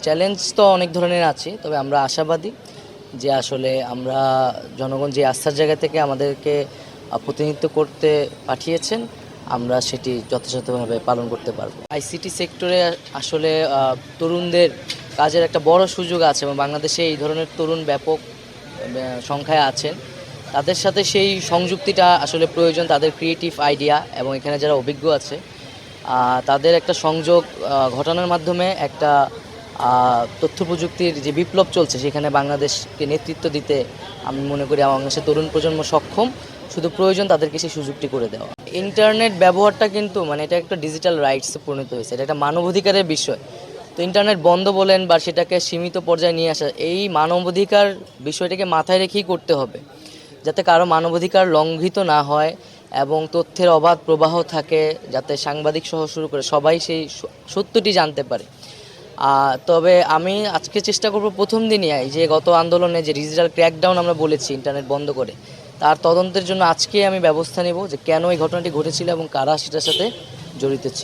Challenge তো অনেক ধরনের আছে, তবে আমরা আশাবাদী যে আসলে আমরা জনগণ যে আস্থার জায়গা থেকে আমাদেরকে প্রতিনিধিত্ব করতে পাঠিয়েছেন, আমরা সেটি যথাযথভাবে পালন করতে পারব। আইসিটি সেক্টরে আসলে তরুণদের কাজের একটা বড় সুযোগ আছে এবং বাংলাদেশে এই ধরনের তরুণ ব্যাপক সংখ্যায় আছেন। তাদের সাথে সেই সংযুক্তিটা আসলে প্রয়োজন, তাদের ক্রিয়েটিভ আইডিয়া এবং এখানে যারা অভিজ্ঞ আছে তাদের একটা সংযোগ ঘটানোর মাধ্যমে একটা তথ্য প্রযুক্তির যে বিপ্লব চলছে সেখানে বাংলাদেশকে নেতৃত্ব দিতে আমি মনে করি বাংলাদেশের তরুণ প্রজন্ম সক্ষম, শুধু প্রয়োজন তাদেরকে সেই সুযোগটি করে দেওয়া। ইন্টারনেট ব্যবহারটা কিন্তু এটা একটা ডিজিটাল রাইটসে পরিণত হয়েছে, এটা একটা মানবাধিকারের বিষয়। তো ইন্টারনেট বন্ধ বলেন বা সেটাকে সীমিত পর্যায়ে নিয়ে আসা, এই মানবাধিকার বিষয়টাকে মাথায় রেখেই করতে হবে, যাতে কারো মানবাধিকার লঙ্ঘিত না হয় এবং তথ্যের অবাধ প্রবাহ থাকে, যাতে সাংবাদিক সহ শুরু করে সবাই সেই সত্যটি জানতে পারে। তবে আমি আজকে চেষ্টা করব প্রথম দিনই যে গত আন্দোলনে যে ডিজিটাল ক্র্যাকডাউন আমরা বলেছি ইন্টারনেট বন্ধ করে, তার তদন্তের জন্য আজকে আমি ব্যবস্থা নেব যে কেন এই ঘটনাটি ঘটেছিল এবং কারা সেটার সাথে জড়িত ছিল।